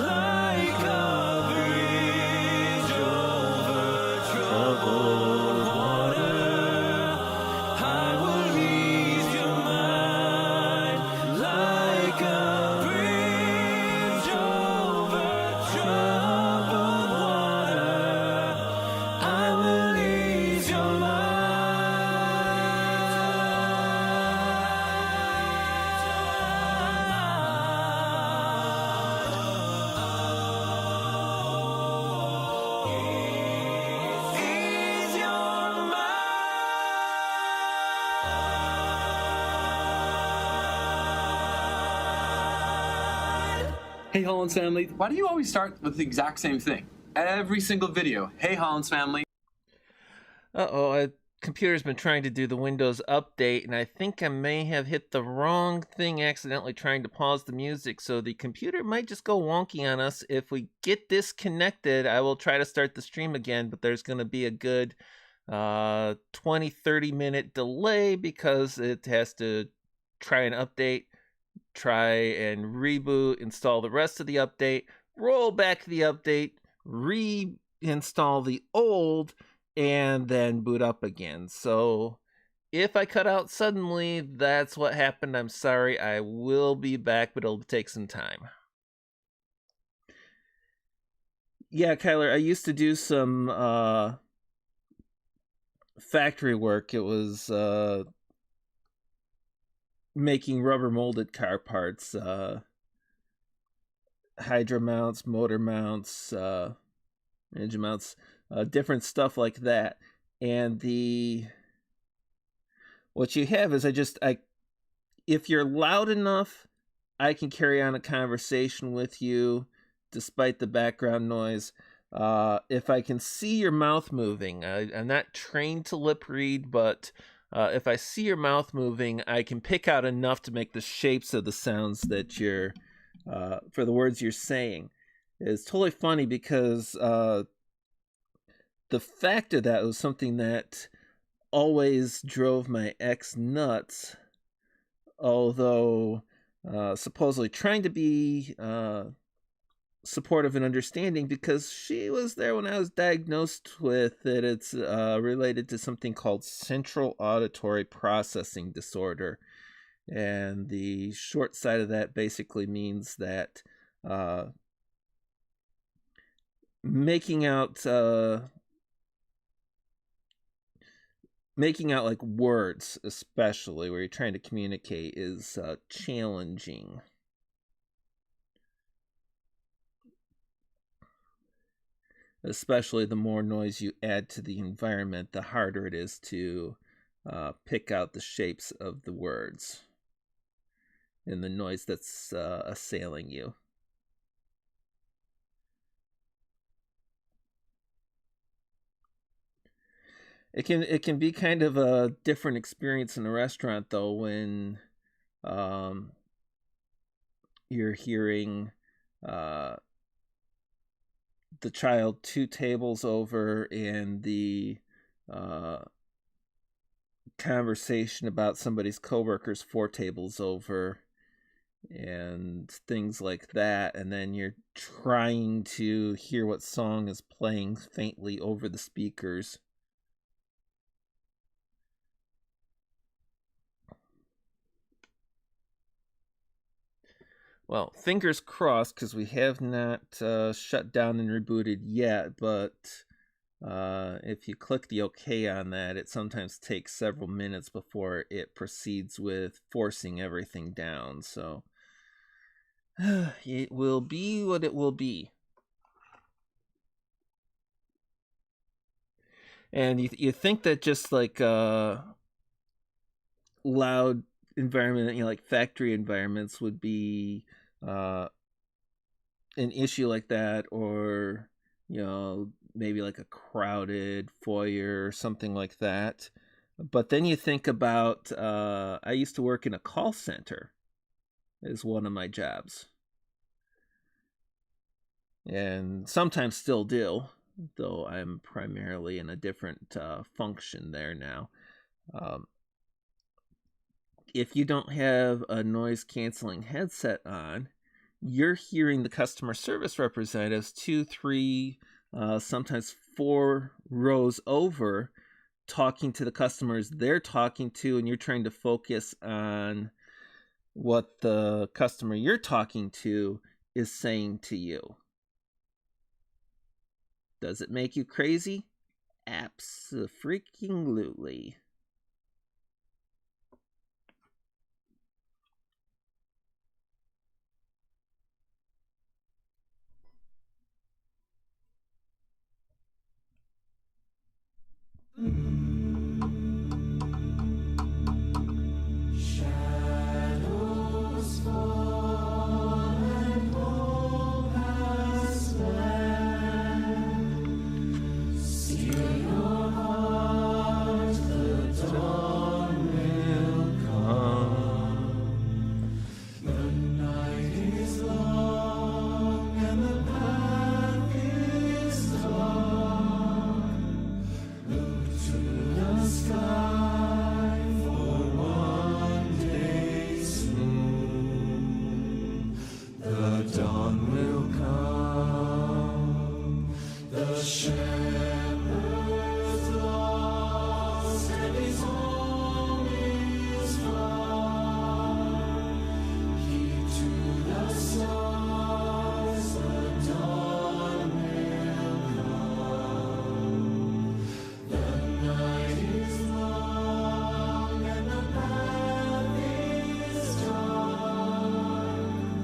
like a bridge over troubled water. I will ease your mind, like a bridge over troubled water. I will ease your mind. Ease your mind. Hey Holland's family, why do you always start with the exact same thing? Every single video. Hey Holland's family. Uh-oh, computer's been trying to do the Windows update, and I think I may have hit the wrong thing accidentally trying to pause the music, so the computer might just go wonky on us. If we get disconnected, I will try to start the stream again, but there's going to be a good 20-30 minute delay because it has to try and update, try and reboot, install the rest of the update, roll back the update, reinstall the old, and then boot up again. So if I cut out suddenly, that's what happened. I'm sorry. I will be back, but it'll take some time. Yeah, Kyler, I used to do some factory work. It was making rubber molded car parts, hydro mounts, motor mounts, engine mounts, different stuff like that. And what you have is if you're loud enough, I can carry on a conversation with you despite the background noise. If I can see your mouth moving, I'm not trained to lip read, but if I see your mouth moving, I can pick out enough to make the shapes of the sounds that you're, for the words you're saying. It's totally funny because the fact of that was something that always drove my ex nuts, although supposedly trying to be supportive and understanding, because she was there when I was diagnosed with it. It's related to something called central auditory processing disorder. And the short side of that basically means that making out like words, especially where you're trying to communicate, is challenging. Especially the more noise you add to the environment, the harder it is to pick out the shapes of the words and the noise that's assailing you. It can be kind of a different experience in a restaurant, though, when you're hearing the child 2 tables over and the conversation about somebody's coworkers 4 tables over and things like that, and then you're trying to hear what song is playing faintly over the speakers. Well, fingers crossed, because we have not shut down and rebooted yet, but if you click the OK on that, it sometimes takes several minutes before it proceeds with forcing everything down. So it will be what it will be. And you think that just like loud environment, like factory environments would be an issue like that, or maybe like a crowded foyer or something like that. But then you think about I used to work in a call center as one of my jobs, and sometimes still do, though I'm primarily in a different function there now. um, if you don't have a noise canceling headset on, you're hearing the customer service representatives 2, 3, sometimes 4 rows over talking to the customers they're talking to, and you're trying to focus on what the customer you're talking to is saying to you. Does it make you crazy? Abso-freaking-lutely. Shadows fall and hope has fled. Still your heart, the dawn will come. The night is long and the path is dark. Look to the sky for one day soon. The dawn will come. The shepherd's lost and his home is far. Keep to the stars, the dawn will come. The night is long and the path is dark.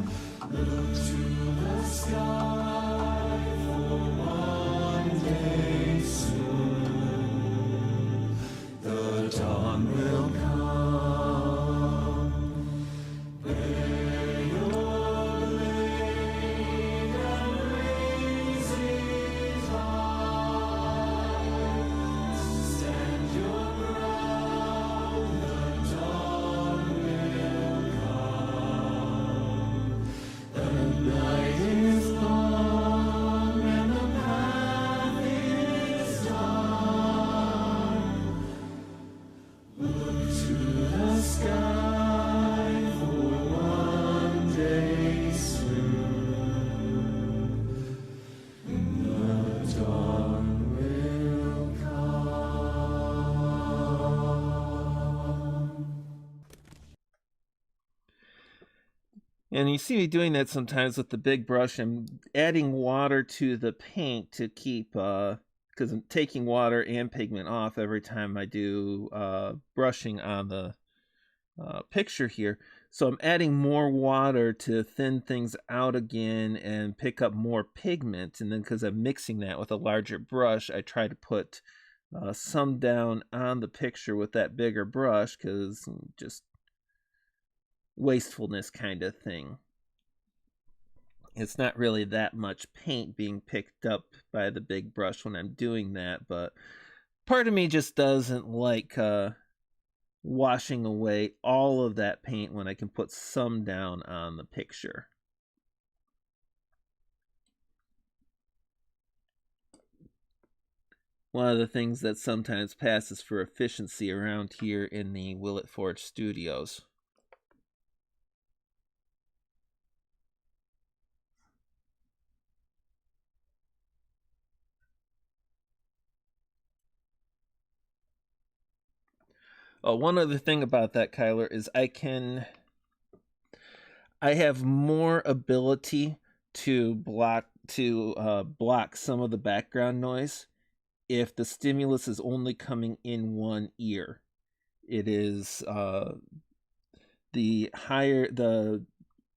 Look to the sky for one day soon. The dawn will come. Bear your blade and raise it high. Stand your ground, the dawn will come. The night is long and the path is dark. Look to the sky for one day soon. The dawn will come. And you see me doing that sometimes with the big brush. I'm adding water to the paint to keep, because I'm taking water and pigment off every time I do brushing on the picture here. So I'm adding more water to thin things out again and pick up more pigment. And then because I'm mixing that with a larger brush, I try to put some down on the picture with that bigger brush, because just wastefulness kind of thing. It's not really that much paint being picked up by the big brush when I'm doing that, but part of me just doesn't like washing away all of that paint when I can put some down on the picture. One of the things that sometimes passes for efficiency around here in the Willet Forge Studios. One other thing about that, Kyler, is I have more ability to block some of the background noise if the stimulus is only coming in one ear. It is the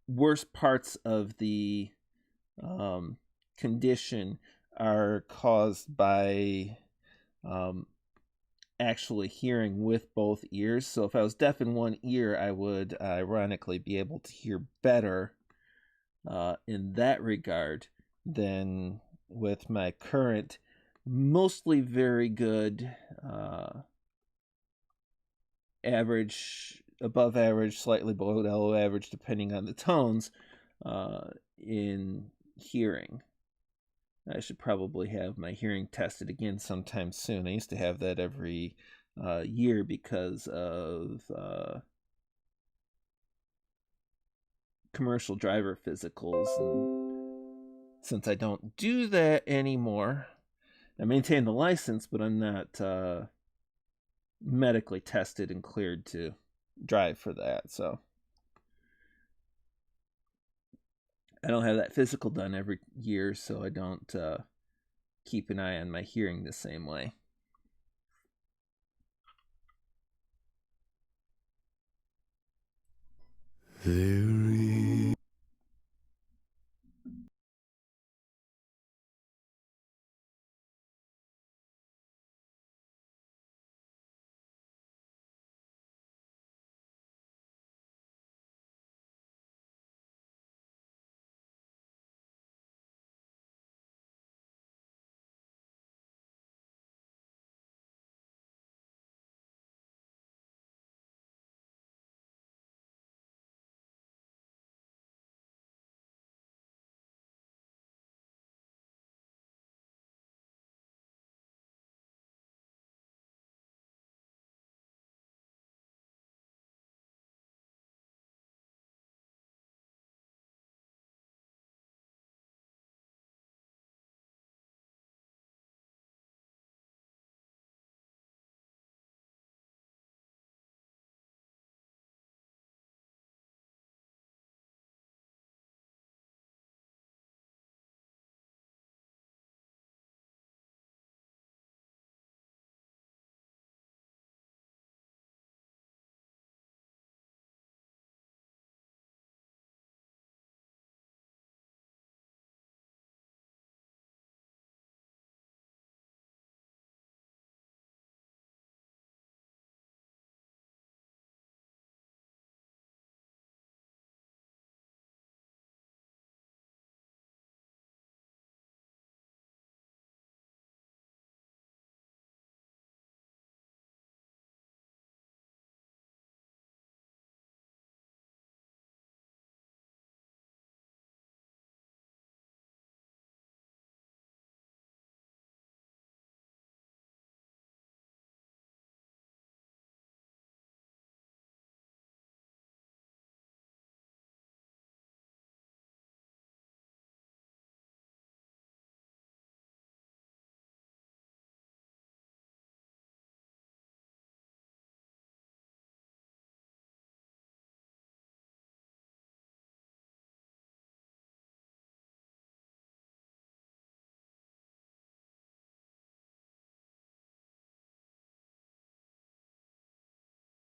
worst parts of the condition are caused by actually hearing with both ears. So if I was deaf in one ear, I would ironically be able to hear better in that regard than with my current, mostly very good, average, above average, slightly below average, depending on the tones, in hearing. I should probably have my hearing tested again sometime soon. I used to have that every year because of commercial driver physicals. And since I don't do that anymore, I maintain the license, but I'm not medically tested and cleared to drive for that. So I don't have that physical done every year, so I don't keep an eye on my hearing the same way. There